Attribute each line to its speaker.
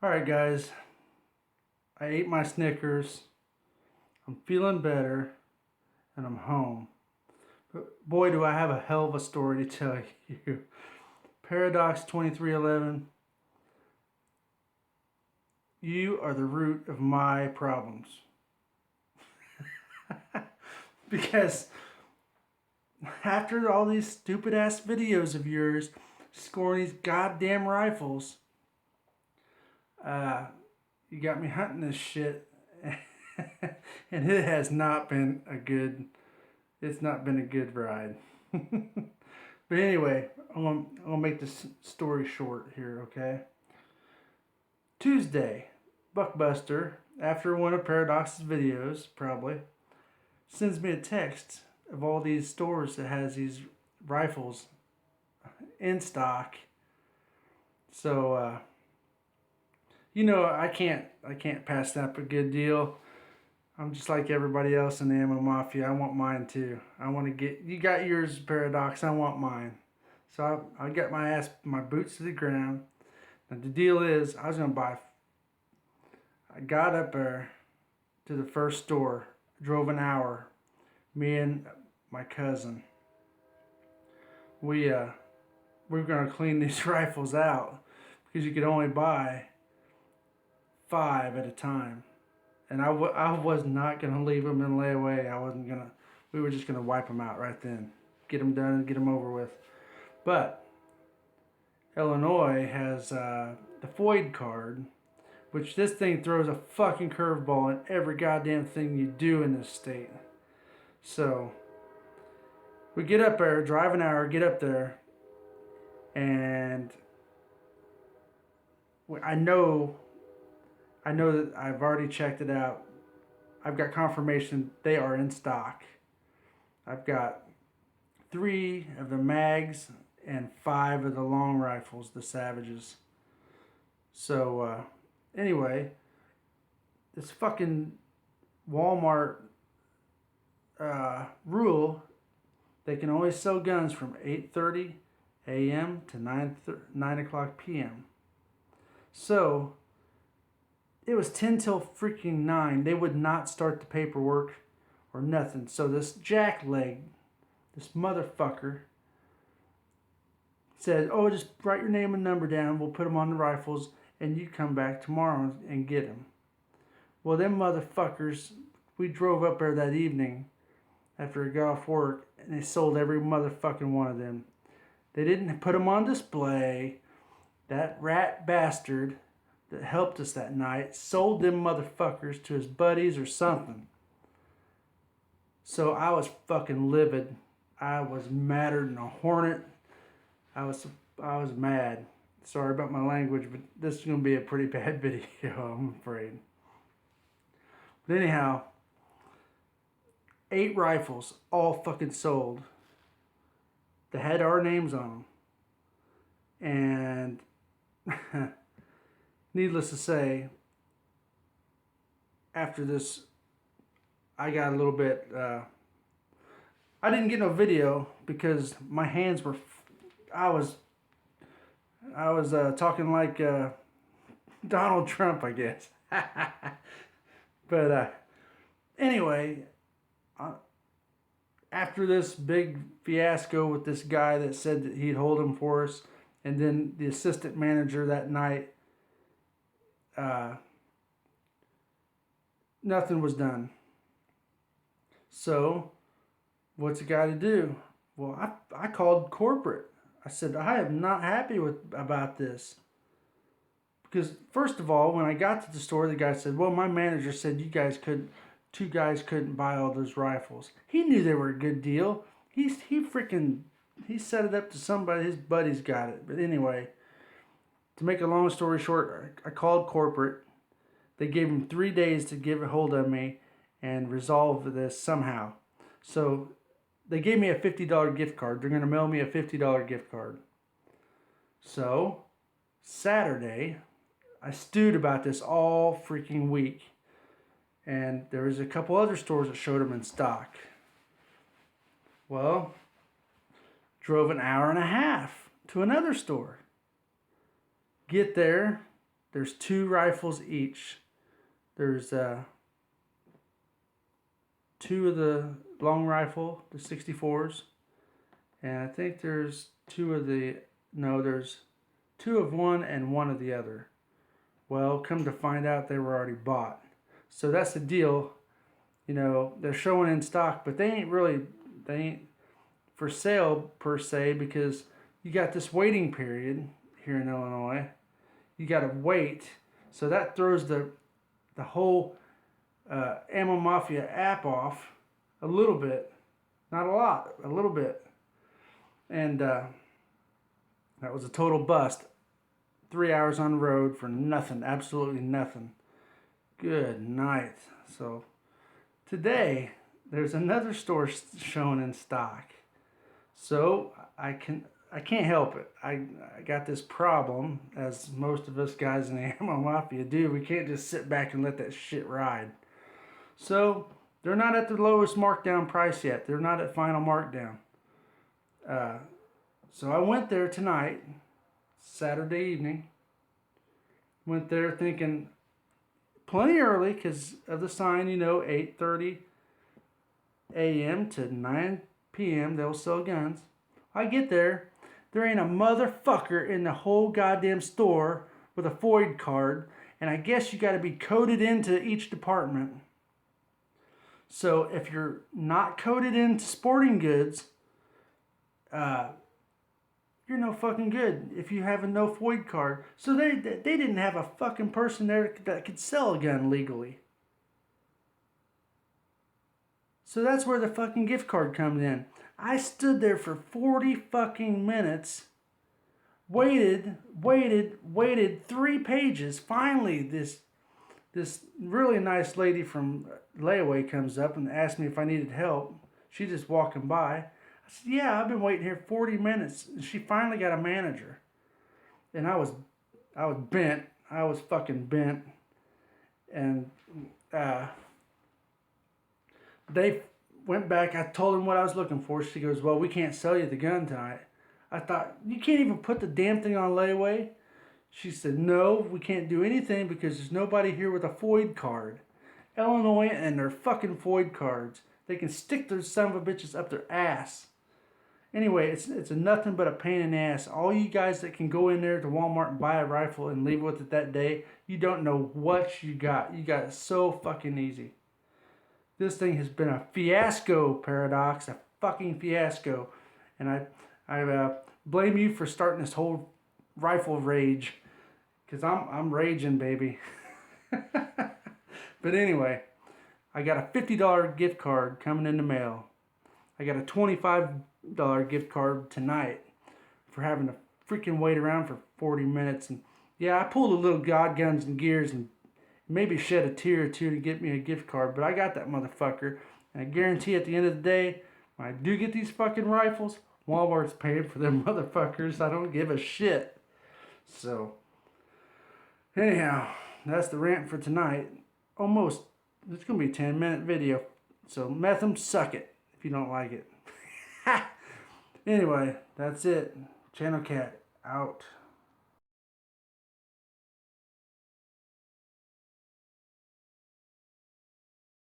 Speaker 1: Alright guys, I ate my Snickers, I'm feeling better, and I'm home. But boy do I have a hell of a story to tell you. Paradox 2311, you are the root of my problems. Because after all these stupid ass videos of yours scoring these goddamn rifles, you got me hunting this shit. And it has not been a good, it's not been a good ride. But anyway, I'm gonna make this story short here, okay? Tuesday, Buckbuster, after one of Paradox's videos, probably, sends me a text of all these stores that has these rifles in stock. So, I can't pass up a good deal. I'm just like everybody else in the ammo mafia. I want mine too. I want to get, you got yours, Paradox, I want mine. So I got my boots to the ground. And the deal is, I got up there to the first store, drove an hour, me and my cousin. We're going to clean these rifles out because you could only buy 5 at a time. And I was not going to leave them in layaway. We were just going to wipe them out right then. Get them done and get them over with. But Illinois has the FOID card, which this thing throws a fucking curveball in every goddamn thing you do in this state. So we get up there, drive an hour, get up there, and I know that I've already checked it out. I've got confirmation they are in stock. I've got 3 of the mags and 5 of the long rifles, the Savages. So, anyway, this fucking Walmart rule, they can only sell guns from 8:30 a.m. to 9 o'clock p.m. So, it was 10 till freaking 9. They would not start the paperwork or nothing. So this jackleg, this motherfucker, said, oh, just write your name and number down. We'll put them on the rifles and you come back tomorrow and get them. Well, them motherfuckers, we drove up there that evening after I got off work and they sold every motherfucking one of them. They didn't put them on display. That rat bastard that helped us that night sold them motherfuckers to his buddies or something. So I was fucking livid. I was madder than a hornet. I was mad. Sorry about my language, but this is going to be a pretty bad video, I'm afraid. But anyhow, 8 rifles, all fucking sold. They had our names on them. And needless to say, after this, I got a little bit, I didn't get no video because my hands were, I was talking like Donald Trump, I guess. But anyway, after this big fiasco with this guy that said that he'd hold him for us, and then the assistant manager that night, nothing was done. So, what's the guy to do? Well, I called corporate. I said, I am not happy about this. Because, first of all, when I got to the store, the guy said, well, my manager said two guys couldn't buy all those rifles. He knew they were a good deal. He set it up to somebody, his buddies got it. But anyway, to make a long story short, I called corporate. They gave him 3 days to get a hold of me and resolve this somehow. So they gave me a $50 gift card. They're going to mail me a $50 gift card. So Saturday, I stewed about this all freaking week. And there was a couple other stores that showed them in stock. Well, drove an hour and a half to another store. Get there, There's 2 rifles each. There's 2 of the long rifle, the 64s, and I think there's 2 of the, no, there's 2 of one and 1 of the other. Well, come to find out, they were already bought. So that's the deal. You know, they're showing in stock, but they ain't for sale per se, because you got this waiting period here in Illinois. You got to wait. So that throws the whole Ammo Mafia app off a little bit. Not a lot, a little bit. And that was a total bust. 3 hours on the road for nothing, absolutely nothing. Good night. So today there's another store showing in stock. So I can't help it. I got this problem, as most of us guys in the Ammo Mafia do. We can't just sit back and let that shit ride. So they're not at the lowest markdown price yet. They're not at final markdown. So I went there tonight, Saturday evening. Went there thinking plenty early because of the sign, you know, 8:30 a.m. to 9 p.m. they'll sell guns. I get there. There ain't a motherfucker in the whole goddamn store with a FOID card, and I guess you got to be coded into each department. So if you're not coded into sporting goods, you're no fucking good if you have a no FOID card. So they didn't have a fucking person there that could sell a gun legally. So that's where the fucking gift card comes in. I stood there for 40 fucking minutes, waited 3 pages. Finally, this really nice lady from Layaway comes up and asked me if I needed help. She just walking by. I said, yeah, I've been waiting here 40 minutes. And she finally got a manager. And I was bent. I was fucking bent. And they went back. I told them what I was looking for. She goes, well, we can't sell you the gun tonight. I thought, you can't even put the damn thing on layaway? She said, no, we can't do anything because there's nobody here with a FOID card. Illinois and their fucking FOID cards. They can stick those son of a bitches up their ass. Anyway, it's a nothing but a pain in the ass. All you guys that can go in there to Walmart and buy a rifle and leave with it that day, you don't know what you got. You got it so fucking easy. This thing has been a fiasco, Paradox. A fucking fiasco. And I blame you for starting this whole rifle rage. Because I'm raging, baby. But anyway, I got a $50 gift card coming in the mail. I got a $25 gift card tonight for having to freaking wait around for 40 minutes. And yeah, I pulled a little God guns and gears and maybe shed a tear or two to get me a gift card, but I got that motherfucker. And I guarantee at the end of the day, when I do get these fucking rifles, Walmart's paying for them motherfuckers. I don't give a shit. So, anyhow, that's the rant for tonight. Almost. It's going to be a 10-minute video. So, meth 'em, suck it if you don't like it. Anyway, that's it. Channel Cat, out.